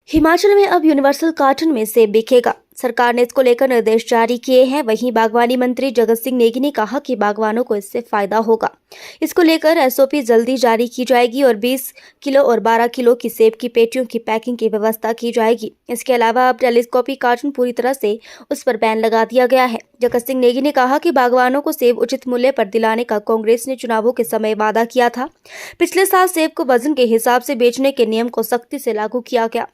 हिमाचल में अब universal carton में सेब बिकेगा। सरकार ने इसको लेकर निर्देश जारी किए हैं। वहीं बागवानी मंत्री जगत सिंह नेगी ने कहा कि बागवानों को इससे फायदा होगा। इसको लेकर एसओपी जल्दी जारी की जाएगी और 20 किलो और 12 किलो की सेब की पेटियों की पैकिंग की व्यवस्था की जाएगी। इसके अलावा अब टेलीस्कोपिक कार्टन पूरी तरह से उस पर बैन लगा दिया गया है। जगत सिंह नेगी ने कहा कि बागवानों को सेब उचित मूल्य पर दिलाने का कांग्रेस ने चुनावों के समय वादा किया था। पिछले साल सेब को वजन के हिसाब से बेचने के नियम को सख्ती से लागू किया गया।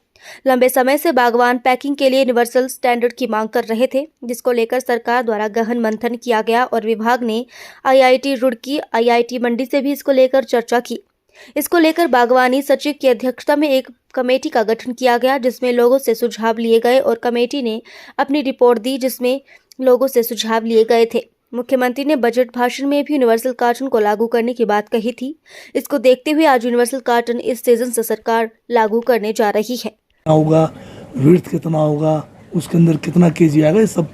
लंबे समय से बागवान पैकिंग के लिए यूनिवर्सल स्टैंडर्ड की मांग कर रहे थे, जिसको लेकर सरकार द्वारा गहन मंथन किया गया और विभाग ने आईआईटी रुड़की, आईआईटी मंडी से भी इसको लेकर चर्चा की। इसको लेकर बागवानी सचिव की अध्यक्षता में एक कमेटी का गठन किया गया, जिसमें लोगों से सुझाव लिए गए और कमेटी ने अपनी रिपोर्ट दी, जिसमें लोगों से सुझाव लिए गए थे। मुख्यमंत्री ने बजट भाषण में भी यूनिवर्सल कार्टन को लागू करने की बात कही थी। इसको देखते हुए आज यूनिवर्सल कार्टन इस सीजन से सरकार लागू करने जा रही है। होगा, विड्थ कितना होगा, उसके अंदर कितना केजी आएगा, ये सब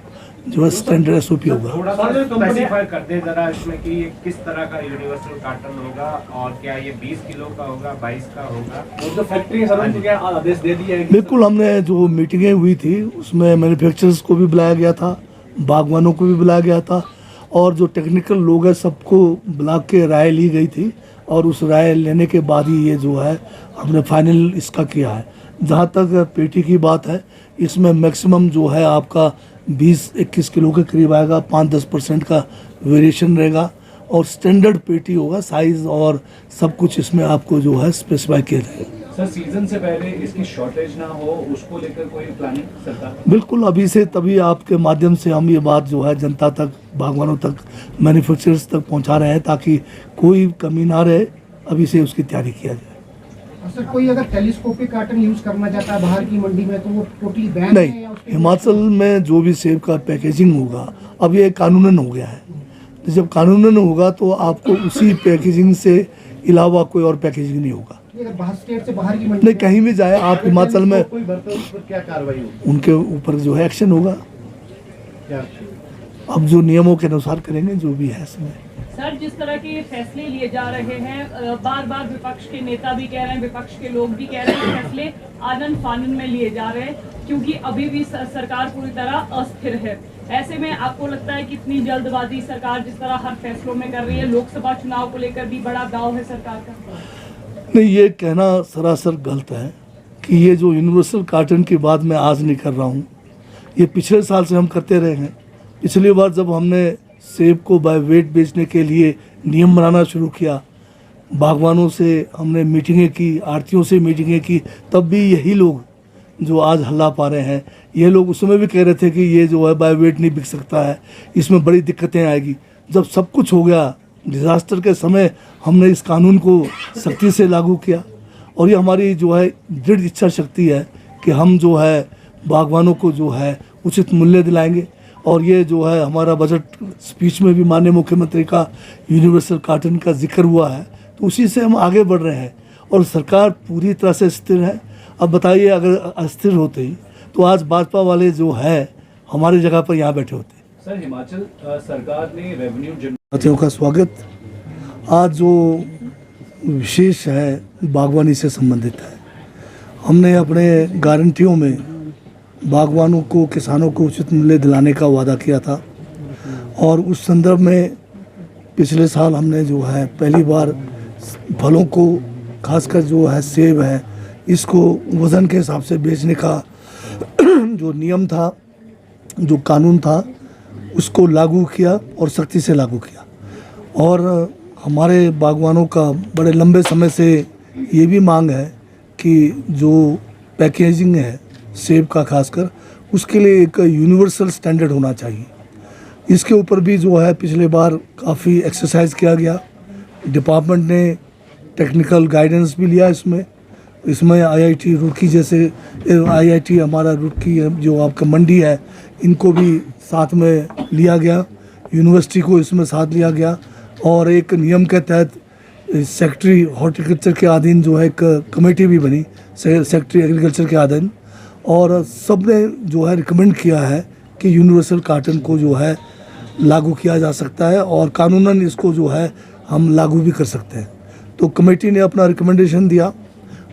जो है स्टैंडर्ड एसओपी होगा। थोड़ा सा स्पेसिफाई कर दे जरा इसमें कि ये किस तरह का यूनिवर्सल कार्टन होगा और क्या ये 20 किलो का होगा, 22 का होगा। वो तो फैक्ट्री सर क्या आदेश दे दिया है? बिल्कुल, हमने जो मीटिंगें हुई थी उसमें मैन्युफैक्चरर्स को भी बुलाया गया था, बागवानों को भी बुलाया गया था और जो टेक्निकल लोग हैं सबको बुला के राय ली गई थी और उस राय लेने के बाद ही ये जो है हमने फाइनल इसका किया है। जहाँ तक पेटी की बात है, इसमें मैक्सिमम जो है आपका 20-21 किलो के करीब आएगा, 5-10% का वेरिएशन रहेगा और स्टैंडर्ड पेटी होगा, साइज और सब कुछ इसमें आपको जो है स्पेसिफाई किया जाएगा। सर, सीजन से पहले इसकी शॉर्टेज ना हो, उसको लेकर कोई प्लानिंग सरकार? बिल्कुल, अभी से तभी आपके माध्यम से हम ये बात जो है जनता तक, बागवानों तक, मैन्युफैक्चरर्स तक पहुँचा रहे हैं ताकि कोई कमी ना रहे। अभी से उसकी तैयारी किया जाए। सर, कोई अगर टेलीस्कोपिक कार्टन यूज करना चाहता है बाहर की मंडी में तो वो टोटली बैन नहीं, हिमाचल में जो भी सेब का पैकेजिंग होगा अब ये कानूनन हो गया है। तो जब कानूनन होगा तो आपको उसी पैकेजिंग से अलावा कोई और पैकेजिंग नहीं होगा। अगर बाहर स्टेट से बाहर की मंडी नहीं, कहीं भी जाए आप हिमाचल में, कोई बर्तन उस पर क्या कार्रवाई होगी? उनके ऊपर जो है एक्शन होगा। क्या अब जो नियमों के अनुसार करेंगे जो भी है इसमें। सर, जिस तरह के फैसले लिए जा रहे हैं, बार बार विपक्ष के नेता भी कह रहे हैं, विपक्ष के लोग भी कह रहे हैं कि फैसले आनन फानन में लिए जा रहे हैं क्योंकि अभी भी सरकार पूरी तरह अस्थिर है। ऐसे में आपको लगता है कि इतनी जल्दबाजी सरकार जिस तरह हर फैसलों में कर रही है, लोकसभा चुनाव को लेकर भी बड़ा दाव है सरकार का? नहीं, ये कहना सरासर गलत है कि ये जो यूनिवर्सल कार्टन की बात मैं आज नहीं कर रहा हूँ, ये पिछले साल से हम करते रहे हैं। पिछली बार जब हमने सेब को बाय वेट बेचने के लिए नियम बनाना शुरू किया, बागवानों से हमने मीटिंगें की, आड़तियों से मीटिंगें की, तब भी यही लोग जो आज हल्ला पा रहे हैं, ये लोग उस समय भी कह रहे थे कि ये जो है बाय वेट नहीं बिक सकता है, इसमें बड़ी दिक्कतें आएगी। जब सब कुछ हो गया, डिज़ास्टर के समय हमने इस कानून को सख्ती से लागू किया और ये हमारी जो है दृढ़ इच्छा शक्ति है कि हम जो है बागवानों को जो है उचित मूल्य दिलाएंगे। और ये जो है हमारा बजट स्पीच में भी माननीय मुख्यमंत्री का यूनिवर्सल कार्टन का जिक्र हुआ है, तो उसी से हम आगे बढ़ रहे हैं और सरकार पूरी तरह से स्थिर है। अब बताइए, अगर अस्थिर होते तो आज भाजपा वाले जो है हमारी जगह पर यहाँ बैठे होते। सर, हिमाचल सरकार ने रेवेन्यू साथियों का स्वागत। आज जो विशेष है बागवानी से संबंधित है। हमने अपने गारंटियों में बागवानों को, किसानों को उचित मूल्य दिलाने का वादा किया था और उस संदर्भ में पिछले साल हमने जो है पहली बार फलों को, खासकर जो है सेब है, इसको वज़न के हिसाब से बेचने का जो नियम था, जो कानून था, उसको लागू किया और सख्ती से लागू किया। और हमारे बागवानों का बड़े लंबे समय से ये भी मांग है कि जो पैकेजिंग है सेब का, खासकर उसके लिए एक यूनिवर्सल स्टैंडर्ड होना चाहिए। इसके ऊपर भी जो है पिछले बार काफ़ी एक्सरसाइज किया गया। डिपार्टमेंट ने टेक्निकल गाइडेंस भी लिया इसमें आईआईटी रुड़की जैसे, आईआईटी हमारा रुड़की जो आपका मंडी है, इनको भी साथ में लिया गया, यूनिवर्सिटी को इसमें साथ लिया गया और एक नियम के तहत सेक्रेटरी हॉर्टिकल्चर के अधीन जो है एक कमेटी भी बनी, सेक्रेटरी एग्रीकल्चर के अधीन, और सब ने जो है रिकमेंड किया है कि यूनिवर्सल कार्टन को जो है लागू किया जा सकता है और कानूनन इसको जो है हम लागू भी कर सकते हैं। तो कमेटी ने अपना रिकमेंडेशन दिया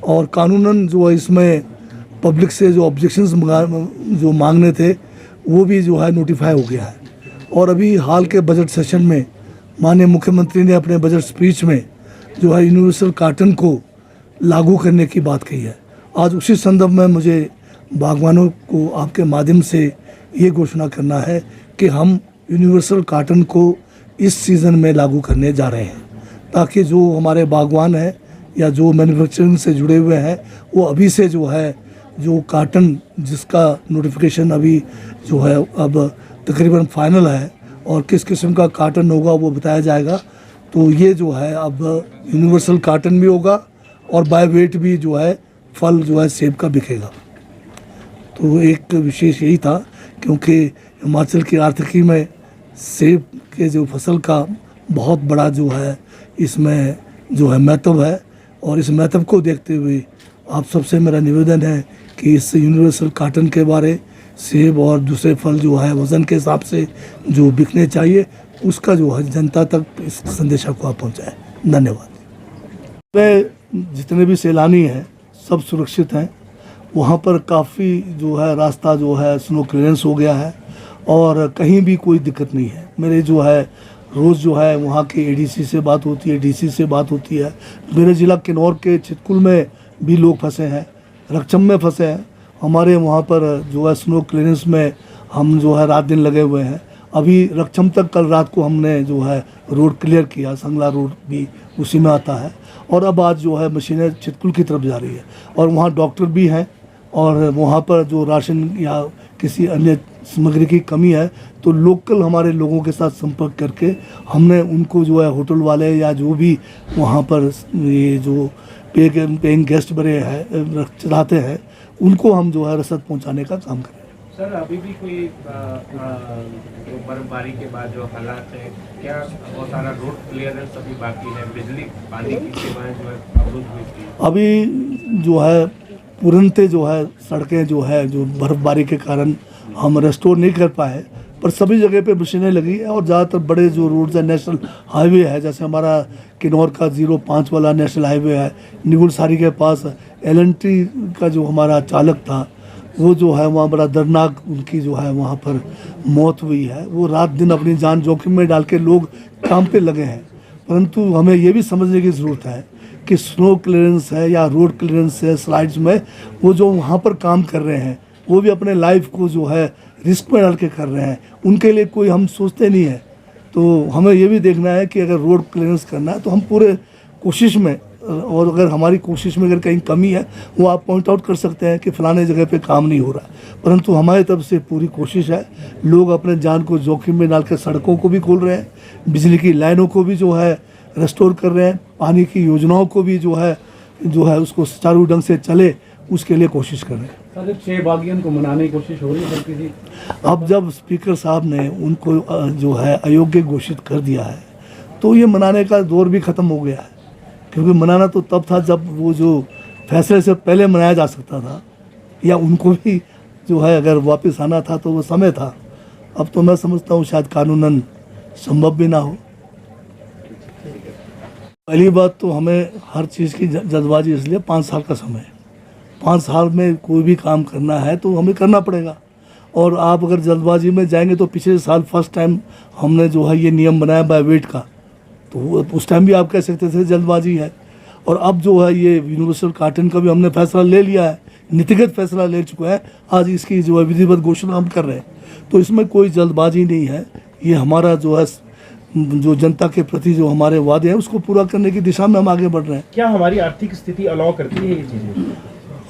और कानूनन जो है इसमें पब्लिक से जो ऑब्जेक्शंस जो मांगने थे वो भी जो है नोटिफाई हो गया है। और अभी हाल के बजट सेशन में माननीय मुख्यमंत्री ने अपने बजट स्पीच में जो है यूनिवर्सल कार्टन को लागू करने की बात कही है। आज उसी संदर्भ में मुझे बागवानों को आपके माध्यम से ये घोषणा करना है कि हम यूनिवर्सल कार्टन को इस सीज़न में लागू करने जा रहे हैं, ताकि जो हमारे बागवान हैं या जो मैन्युफैक्चरिंग से जुड़े हुए हैं वो अभी से जो है जो कार्टन जिसका नोटिफिकेशन अभी जो है अब तकरीबन फाइनल है और किस किस्म का कार्टन होगा वो बताया जाएगा। तो ये जो है अब यूनिवर्सल कार्टन भी होगा और बाय वेट भी जो है फल जो है सेब का बिकेगा। तो एक विशेष यही था क्योंकि हिमाचल की आर्थिकी में सेब के जो फसल का बहुत बड़ा जो है इसमें जो है महत्व है और इस महत्व को देखते हुए आप सबसे मेरा निवेदन है कि इस यूनिवर्सल कार्टन के बारे सेब और दूसरे फल जो है वज़न के हिसाब से जो बिकने चाहिए उसका जो है जनता तक इस संदेशा को आप पहुँचाएँ। धन्यवाद। जितने भी सैलानी हैं सब सुरक्षित हैं। वहाँ पर काफ़ी जो है रास्ता जो है स्नो क्लियरेंस हो गया है और कहीं भी कोई दिक्कत नहीं है। मेरे जो है रोज़ जो है वहाँ के एडीसी से बात होती है, डीसी से बात होती है। मेरे ज़िला किन्नौर के चितकुल में भी लोग फंसे हैं, रकचम में फंसे हैं। हमारे वहाँ पर जो है स्नो क्लियरेंस में हम जो है रात दिन लगे हुए हैं। अभी रकचम तक कल रात को हमने जो है रोड क्लियर किया, संगला रोड भी उसी में आता है। और अब आज जो है मशीनें चितकुल की तरफ जा रही है और वहाँ डॉक्टर भी हैं और वहाँ पर जो राशन या किसी अन्य सामग्री की कमी है तो लोकल हमारे लोगों के साथ संपर्क करके हमने उनको जो है होटल वाले या जो भी वहाँ पर ये जो पेइंग गेस्ट बड़े हैं चलाते हैं उनको हम जो है रसद पहुँचाने का काम करें। सर अभी भी कोई जो बर्फबारी के बाद जो हालात है, क्या बहुत सारा रोड क्लियरेंस अभी बाकी है? बिजली पानी की सेवाएं जो है अवरुद्ध हुई थी। अभी जो है तुरंत जो है सड़कें जो है जो बर्फबारी के कारण हम रेस्टोर नहीं कर पाए, पर सभी जगह पे मशीनें लगी है और ज़्यादातर बड़े जो रोड्स है नेशनल हाईवे है, जैसे हमारा किन्नौर का 05 वाला नेशनल हाईवे है, निगुलसारी के पास LNT का जो हमारा चालक था वो जो है वहाँ बड़ा दर्दनाक उनकी जो है वहाँ पर मौत हुई है। वो रात दिन अपनी जान जोखिम में डाल के लोग काम पे लगे हैं। परंतु हमें ये भी समझने की ज़रूरत है कि स्नो क्लियरेंस है या रोड क्लियरेंस है स्लाइड्स में वो जो वहाँ पर काम कर रहे हैं वो भी अपने लाइफ को जो है रिस्क में डाल के कर रहे हैं। उनके लिए कोई हम सोचते नहीं है। तो हमें ये भी देखना है कि अगर रोड क्लियरेंस करना है तो हम पूरे कोशिश में, और अगर हमारी कोशिश में अगर कहीं कमी है वो आप पॉइंट आउट कर सकते हैं कि फ़लाने जगह पे काम नहीं हो रहा, परंतु हमारी तरफ से पूरी कोशिश है। लोग अपने जान को जोखिम में डाल के सड़कों को भी खोल रहे हैं, बिजली की लाइनों को भी जो है रेस्टोर कर रहे हैं, पानी की योजनाओं को भी जो है उसको सुचारू ढंग से चले उसके लिए कोशिश कर रहे हैं। सर 6 बागियों को मनाने की कोशिश हो रही है किसी? अब जब स्पीकर साहब ने उनको जो है अयोग्य घोषित कर दिया है तो ये मनाने का दौर भी ख़त्म हो गया है, क्योंकि मनाना तो तब था जब वो जो फैसले से पहले मनाया जा सकता था या उनको भी जो है अगर वापस आना था तो वो समय था। अब तो मैं समझता हूँ शायद कानूनन संभव भी ना हो। पहली बात तो हमें हर चीज़ की जल्दबाजी, इसलिए 5 साल का समय है। 5 साल में कोई भी काम करना है तो हमें करना पड़ेगा। और आप अगर जल्दबाजी में जाएंगे तो पिछले साल फर्स्ट टाइम हमने जो है ये नियम बनाया बाय वेट का, तो उस टाइम भी आप कह सकते थे जल्दबाजी है। और अब जो है ये यूनिवर्सल कार्टन का भी हमने फैसला ले लिया है, नीतिगत फैसला ले चुका है। आज इसकी जो है विधिवत घोषणा हम कर रहे हैं, तो इसमें कोई जल्दबाजी नहीं है। ये हमारा जो है जो जनता के प्रति जो हमारे वादे हैं उसको पूरा करने की दिशा में हम आगे बढ़ रहे हैं। क्या हमारी आर्थिक स्थिति अलाउ करती है ये चीज़ें?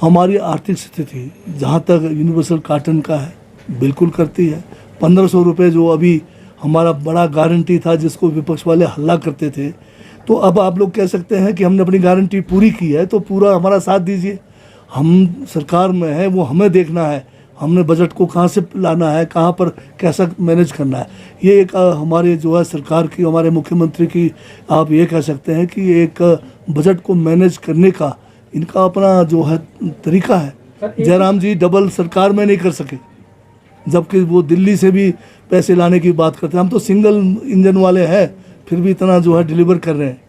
हमारी आर्थिक स्थिति जहाँ तक यूनिवर्सल कार्टन का है बिल्कुल करती है। 1500 रुपये जो अभी हमारा बड़ा गारंटी था जिसको विपक्ष वाले हल्ला करते थे, तो अब आप लोग कह सकते हैं कि हमने अपनी गारंटी पूरी की है तो पूरा हमारा साथ दीजिए। हम सरकार में है, वो हमें देखना है, हमने बजट को कहाँ से लाना है, कहाँ पर कैसा मैनेज करना है। ये एक हमारे जो है सरकार की, हमारे मुख्यमंत्री की आप ये कह सकते हैं कि एक बजट को मैनेज करने का इनका अपना जो है तरीका है। जयराम जी डबल सरकार में नहीं कर सके, जबकि वो दिल्ली से भी पैसे लाने की बात करते हैं। हम तो सिंगल इंजन वाले हैं, फिर भी इतना जो है डिलीवर कर रहे हैं।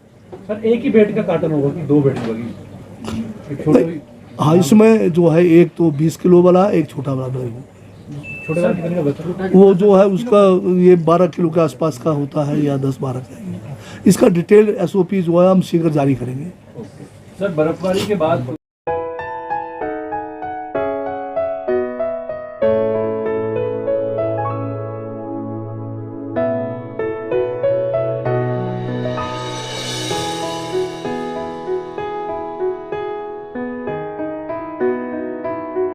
सर एक ही बेड का कार्टन होगा कि 2 बेड होगी? हाँ, इसमें जो है एक तो 20 किलो वाला, एक छोटा वाला बैग हो। छोटे वाले कितने का बता? वो जो है उसका ये 12 किलो के आसपास का होता है या 10-12 का। इसका डिटेल SOP जो है हम शीघ्र जारी करेंगे। सर बर्फबारी के बाद